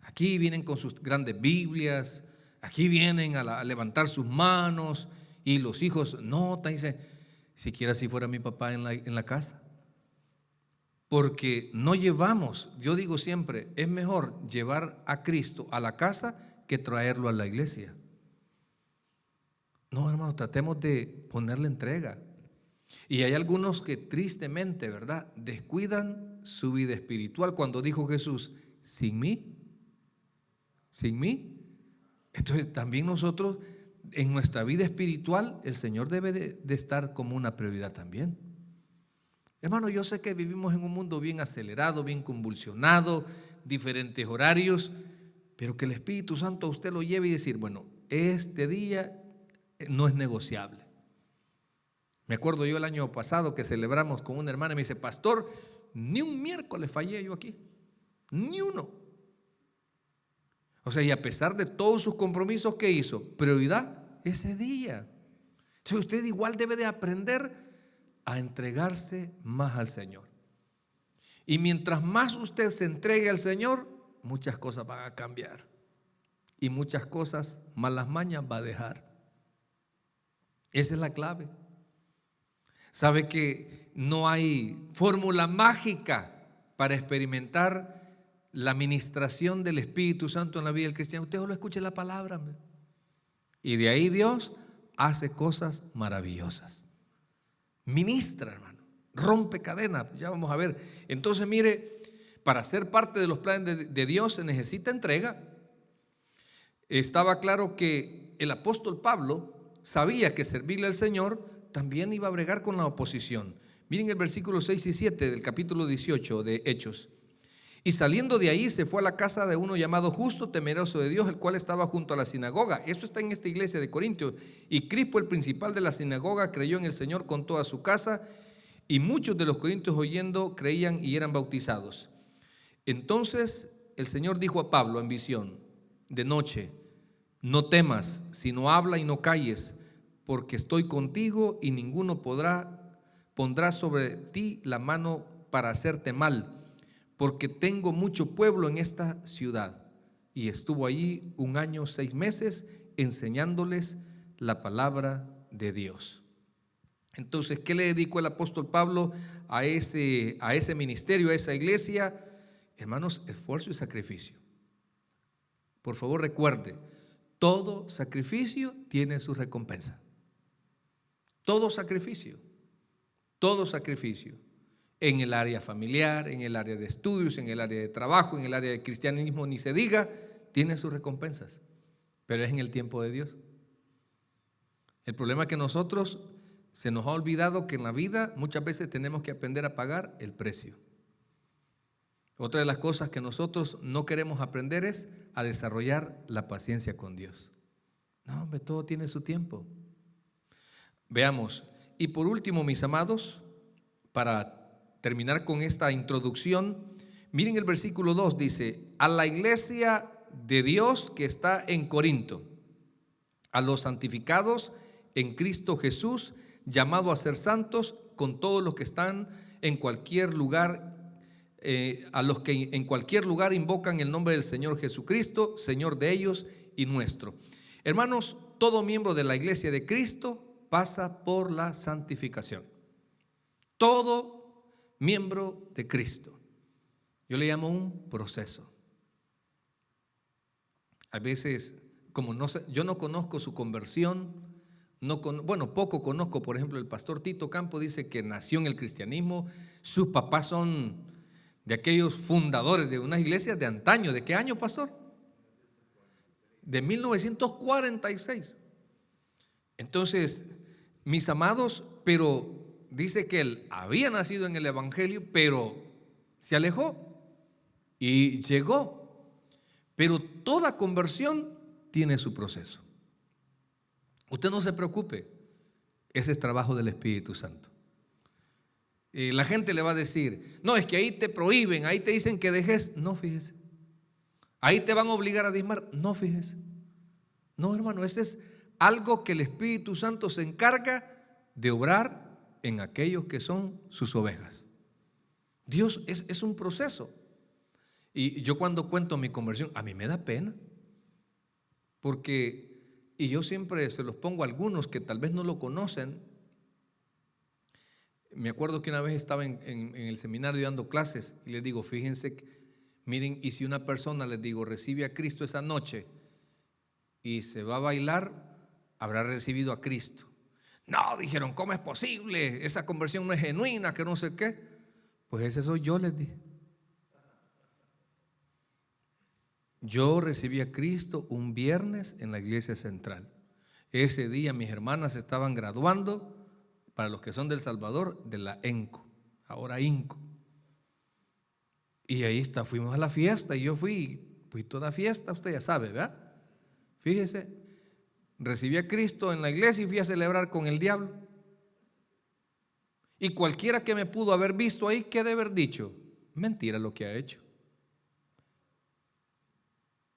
aquí vienen con sus grandes Biblias, aquí vienen a levantar sus manos, y los hijos notan y dicen, siquiera si fuera mi papá en la casa. Porque no llevamos, yo digo siempre, es mejor llevar a Cristo a la casa que traerlo a la iglesia. No, hermanos, tratemos de ponerle entrega. Y hay algunos que tristemente, ¿verdad?, descuidan su vida espiritual. Cuando dijo Jesús, sin mí. Entonces también nosotros en nuestra vida espiritual el Señor debe de estar como una prioridad también. Hermano, yo sé que vivimos en un mundo bien acelerado, bien convulsionado, diferentes horarios, pero que el Espíritu Santo a usted lo lleve y decir, bueno, este día no es negociable. Me acuerdo yo el año pasado que celebramos con una hermana y me dice, pastor, ni un miércoles fallé yo aquí, ni uno. O sea, y a pesar de todos sus compromisos, ¿qué hizo? Prioridad ese día. Entonces usted igual debe de aprender a entregarse más al Señor. Y mientras más usted se entregue al Señor, muchas cosas van a cambiar. Y muchas cosas, malas mañas va a dejar. Esa es la clave. Sabe que no hay fórmula mágica para experimentar la ministración del Espíritu Santo en la vida del cristiano. Usted solo escuche la palabra. Y de ahí Dios hace cosas maravillosas. Ministra, hermano, rompe cadenas. Ya vamos a ver. Entonces, mire, para ser parte de los planes de Dios se necesita entrega. Estaba claro que el apóstol Pablo sabía que servirle al Señor también iba a bregar con la oposición. Miren el versículo 6 y 7 del capítulo 18 de Hechos. Y saliendo de ahí se fue a la casa de uno llamado Justo, temeroso de Dios, el cual estaba junto a la sinagoga. Eso está en esta iglesia de Corintios. Y Crispo, el principal de la sinagoga, creyó en el Señor con toda su casa, y muchos de los corintios oyendo creían y eran bautizados. Entonces el Señor dijo a Pablo en visión de noche, no temas, sino habla y no calles, porque estoy contigo y ninguno pondrá sobre ti la mano para hacerte mal, porque tengo mucho pueblo en esta ciudad. Y estuvo allí 1 año 6 meses enseñándoles la palabra de Dios. Entonces, ¿qué le dedicó el apóstol Pablo a ese ministerio, a esa iglesia? Hermanos, esfuerzo y sacrificio. Por favor, recuerde, todo sacrificio tiene su recompensa. Todo sacrificio. En el área familiar, en el área de estudios, en el área de trabajo, en el área de cristianismo, ni se diga, tiene sus recompensas, pero es en el tiempo de Dios. El problema es que nosotros se nos ha olvidado que en la vida muchas veces tenemos que aprender a pagar el precio. Otra de las cosas que nosotros no queremos aprender es a desarrollar la paciencia con Dios. No, hombre, todo tiene su tiempo. Veamos, y por último, mis amados, para terminar con esta introducción, miren el versículo 2, dice, a la iglesia de Dios que está en Corinto, a los santificados en Cristo Jesús, llamado a ser santos, con todos los que están en cualquier lugar, a los que en cualquier lugar invocan el nombre del Señor Jesucristo, Señor de ellos y nuestro. Hermanos, todo miembro de la iglesia de Cristo pasa por la santificación. Todo miembro de Cristo. Yo le llamo un proceso. A veces, como no sé, yo no conozco su conversión, poco conozco. Por ejemplo, el pastor Tito Campo dice que nació en el cristianismo. Sus papás son de aquellos fundadores de unas iglesias de antaño. ¿De qué año, pastor? De 1946. Entonces, mis amados, pero dice que él había nacido en el evangelio, pero se alejó y llegó. Pero toda conversión tiene su proceso. Usted no se preocupe, ese es trabajo del Espíritu Santo. La gente le va a decir, no, es que ahí te prohíben, ahí te dicen que dejes. No, fíjese. Ahí te van a obligar a diezmar. No, fíjese. No, hermano, ese es algo que el Espíritu Santo se encarga de obrar en aquellos que son sus ovejas. Dios es un proceso. Y yo cuando cuento mi conversión, a mí me da pena. Y yo siempre se los pongo a algunos que tal vez no lo conocen. Me acuerdo que una vez estaba en el seminario dando clases y les digo, fíjense, miren, y si una persona, les digo, recibe a Cristo esa noche y se va a bailar, habrá recibido a Cristo. No, dijeron, ¿cómo es posible? Esa conversión no es genuina, que no sé qué. Pues ese soy yo, les dije. Yo recibí a Cristo un viernes en la iglesia central. Ese día mis hermanas estaban graduando, para los que son del Salvador, de la ENCO, ahora INCO. Y ahí fuimos a la fiesta y yo fui toda fiesta, usted ya sabe, ¿verdad? Fíjese, recibí a Cristo en la iglesia y fui a celebrar con el diablo. Y cualquiera que me pudo haber visto ahí, ¿qué de haber dicho? Mentira lo que ha hecho.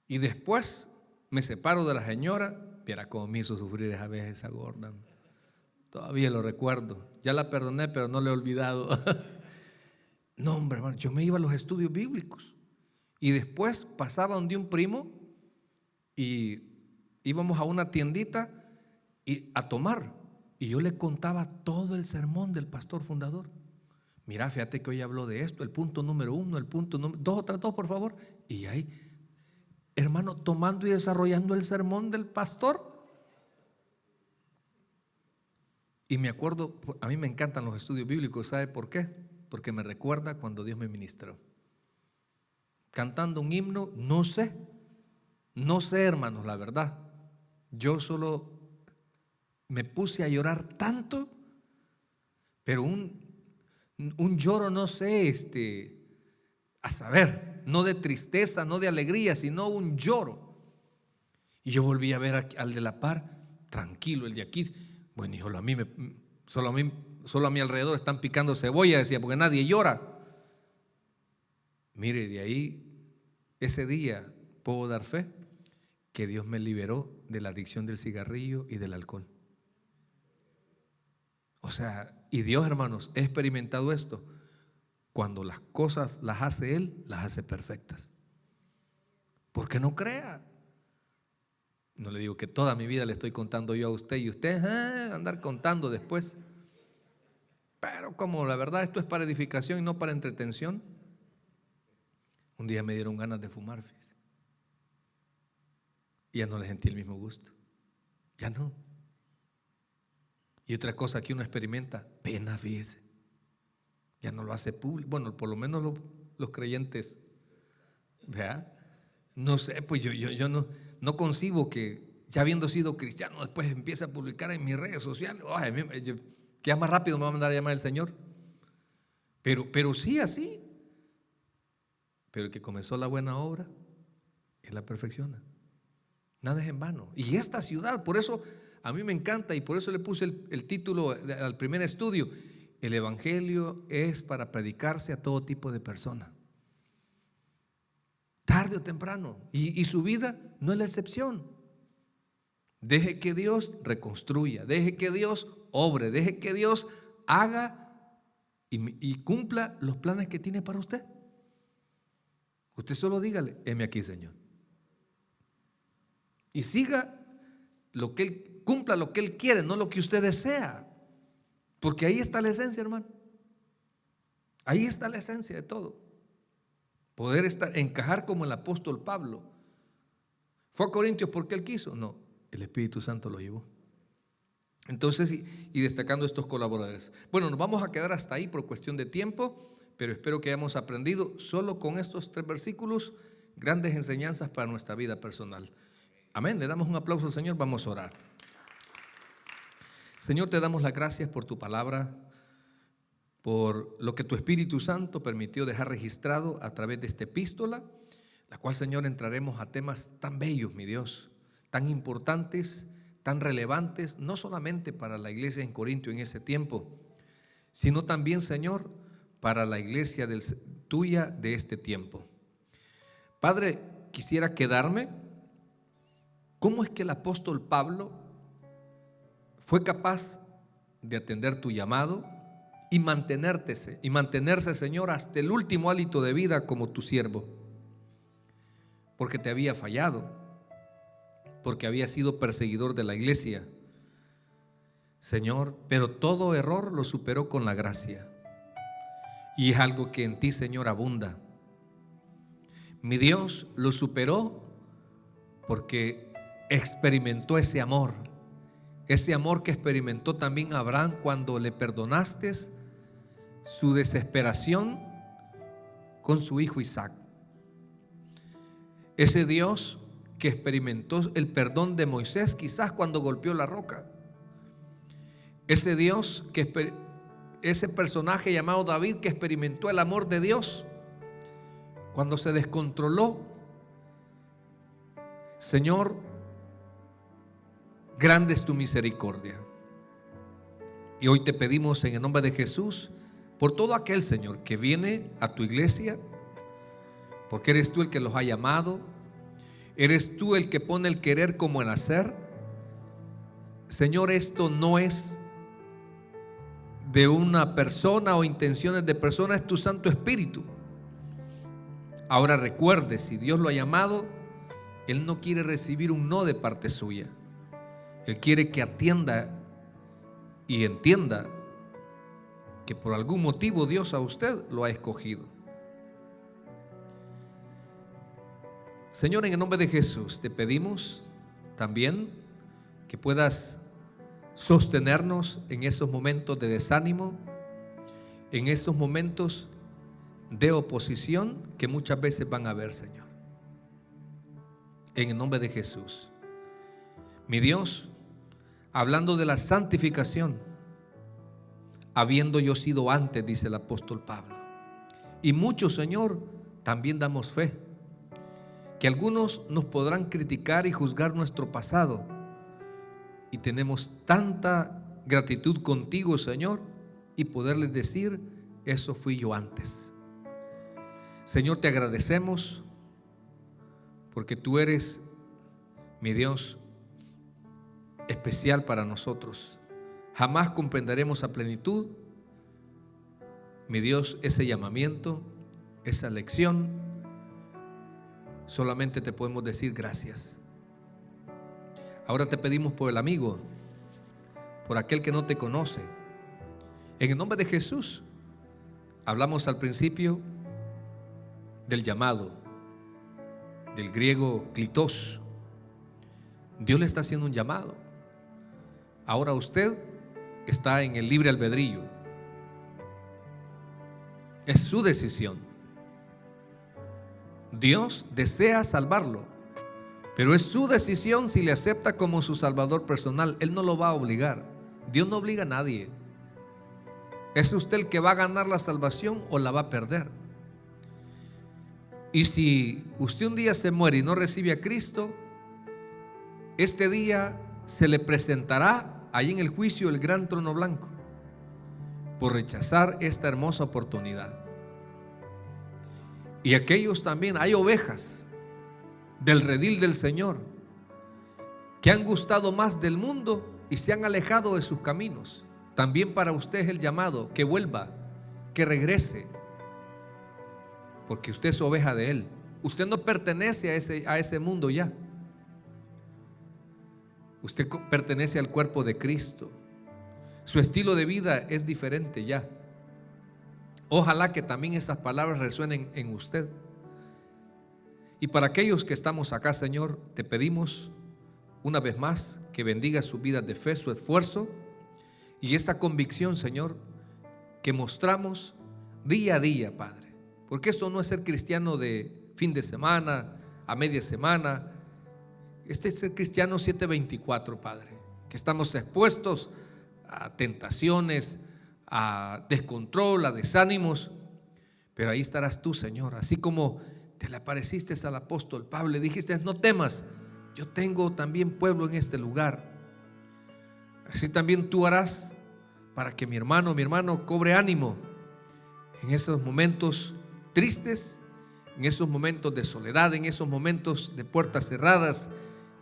Y después me separo de la señora. Viera cómo me hizo sufrir esa vez esa gorda. Todavía lo recuerdo. Ya la perdoné, pero no la he olvidado. No, hombre, hermano, yo me iba a los estudios bíblicos. Y después pasaba donde un primo y íbamos a una tiendita a tomar. Y yo le contaba todo el sermón del pastor fundador. Mira, fíjate que hoy habló de esto, el punto número 1, el punto número 2, otras dos, por favor. Y ahí, hermano, tomando y desarrollando el sermón del pastor. Y me acuerdo, a mí me encantan los estudios bíblicos. ¿Sabe por qué? Porque me recuerda cuando Dios me ministró. Cantando un himno, no sé, hermanos, la verdad. Yo solo me puse a llorar tanto, pero un lloro, no sé, a saber, no de tristeza, no de alegría, sino un lloro. Y yo volví a ver al de la par, tranquilo, el de aquí. Bueno, hijo, solo a mi alrededor están picando cebolla, decía, porque nadie llora. Mire, de ahí, ese día puedo dar fe que Dios me liberó de la adicción del cigarrillo y del alcohol. O sea, y Dios, hermanos, he experimentado esto. Cuando las cosas las hace Él, las hace perfectas. Porque no crea. No le digo que toda mi vida le estoy contando yo a usted y usted andar contando después. Pero como la verdad esto es para edificación y no para entretención, un día me dieron ganas de fumar, fíjese. Y ya no le sentí el mismo gusto. Ya no. Y otra cosa que uno experimenta, pena, fíjese. Ya no lo hace público. Bueno, por lo menos los creyentes, ¿verdad? No sé, pues yo no concibo que ya habiendo sido cristiano después empiece a publicar en mis redes sociales. Que ya más rápido me va a mandar a llamar el Señor. Pero sí, así. Pero el que comenzó la buena obra, Él la perfecciona. Nada es en vano. Y esta ciudad, por eso a mí me encanta y por eso le puse el título al primer estudio. El evangelio es para predicarse a todo tipo de personas. Tarde o temprano. Y su vida no es la excepción. Deje que Dios reconstruya, deje que Dios obre, deje que Dios haga y cumpla los planes que tiene para usted. Usted solo dígale, heme aquí, Señor. Y siga lo que Él, cumpla lo que Él quiere, no lo que usted desea. Porque ahí está la esencia, hermano. Ahí está la esencia de todo. poder encajar como el apóstol Pablo. ¿Fue a Corintios porque él quiso? No, el Espíritu Santo lo llevó. Entonces, y destacando estos colaboradores. Bueno, nos vamos a quedar hasta ahí por cuestión de tiempo, pero espero que hayamos aprendido solo con estos 3 versículos grandes enseñanzas para nuestra vida personal. Amén. Le damos un aplauso al Señor. Vamos a orar. Señor, te damos las gracias por tu palabra, por lo que tu Espíritu Santo permitió dejar registrado a través de esta epístola, la cual, Señor, entraremos a temas tan bellos, mi Dios, tan importantes, tan relevantes, no solamente para la iglesia en Corintio en ese tiempo, sino también, Señor, para la iglesia tuya de este tiempo. Padre, quisiera quedarme. ¿Cómo es que el apóstol Pablo fue capaz de atender tu llamado y mantenerse, Señor, hasta el último hálito de vida como tu siervo? Porque te había fallado, porque había sido perseguidor de la iglesia, Señor, pero todo error lo superó con la gracia. Y es algo que en ti, Señor, abunda. Mi Dios lo superó porque experimentó ese amor que experimentó también Abraham cuando le perdonaste su desesperación con su hijo Isaac. Ese Dios que experimentó el perdón de Moisés quizás cuando golpeó la roca. Ese Dios ese personaje llamado David que experimentó el amor de Dios cuando se descontroló. Señor, grande es tu misericordia. Y hoy te pedimos en el nombre de Jesús por todo aquel, Señor, que viene a tu iglesia, porque eres tú el que los ha llamado, eres tú el que pone el querer como el hacer. Señor, esto no es de una persona o intenciones de persona, es tu Santo Espíritu. Ahora recuerde, si Dios lo ha llamado, Él no quiere recibir un no de parte suya. Él quiere que atienda y entienda que por algún motivo Dios a usted lo ha escogido. Señor, en el nombre de Jesús te pedimos también que puedas sostenernos en esos momentos de desánimo, en esos momentos de oposición que muchas veces van a haber, Señor. En el nombre de Jesús. Mi Dios, hablando de la santificación, habiendo yo sido antes, dice el apóstol Pablo. Y muchos, Señor, también damos fe, que algunos nos podrán criticar y juzgar nuestro pasado. Y tenemos tanta gratitud contigo, Señor, y poderles decir, eso fui yo antes. Señor, te agradecemos porque tú eres, mi Dios, especial para nosotros. Jamás comprenderemos a plenitud, mi Dios, ese llamamiento, esa lección. Solamente te podemos decir gracias. Ahora te pedimos por el amigo, por aquel que no te conoce. En el nombre de Jesús, hablamos al principio del llamado, del griego klitos. Dios le está haciendo un llamado. Ahora usted está en el libre albedrío. Es su decisión. Dios desea salvarlo, pero es su decisión si le acepta como su salvador personal. Él no lo va a obligar. Dios no obliga a nadie. Es usted el que va a ganar la salvación o la va a perder. Y si usted un día se muere y no recibe a Cristo, este día se le presentará ahí en el juicio el gran trono blanco por rechazar esta hermosa oportunidad. Y aquellos también, hay ovejas del redil del Señor que han gustado más del mundo y se han alejado de sus caminos. También para usted es el llamado, que vuelva, que regrese, porque usted es oveja de Él. Usted no pertenece a ese mundo ya. Usted pertenece al cuerpo de Cristo. Su estilo de vida es diferente ya. Ojalá que también estas palabras resuenen en usted. Y para aquellos que estamos acá, Señor, te pedimos una vez más que bendiga su vida de fe, su esfuerzo y esta convicción, Señor, que mostramos día a día, Padre. Porque esto no es ser cristiano de fin de semana, a media semana. Este es ser cristiano 7/24, Padre. Que estamos expuestos a tentaciones, a descontrol, a desánimos. Pero ahí estarás tú, Señor. Así como te le apareciste al apóstol Pablo, le dijiste: no temas, yo tengo también pueblo en este lugar. Así también tú harás para que mi hermano cobre ánimo en esos momentos tristes, en esos momentos de soledad, en esos momentos de puertas cerradas,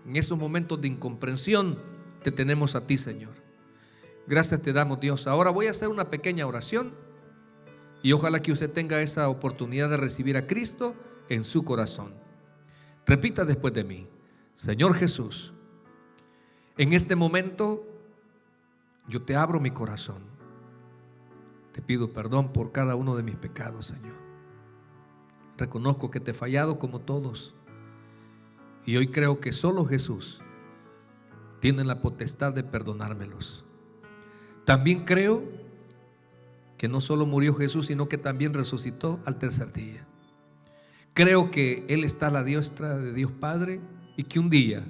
en esos momentos de incomprensión. Te tenemos a ti, Señor. Gracias te damos, Dios. Ahora voy a hacer una pequeña oración y ojalá que usted tenga esa oportunidad de recibir a Cristo en su corazón. Repita después de mí: Señor Jesús, en este momento yo te abro mi corazón. Te pido perdón por cada uno de mis pecados, Señor. Reconozco que te he fallado como todos, y hoy creo que solo Jesús tiene la potestad de perdonármelos. También creo que no solo murió Jesús, sino que también resucitó al tercer día. Creo que Él está a la diestra de Dios Padre y que un día,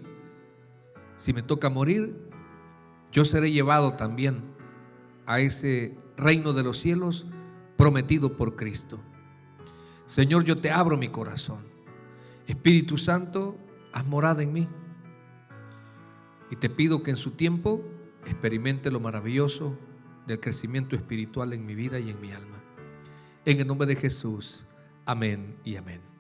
si me toca morir, yo seré llevado también a ese reino de los cielos prometido por Cristo. Señor, yo te abro mi corazón. Espíritu Santo, haz morada en mí. Y te pido que en su tiempo experimente lo maravilloso del crecimiento espiritual en mi vida y en mi alma. En el nombre de Jesús, amén y amén.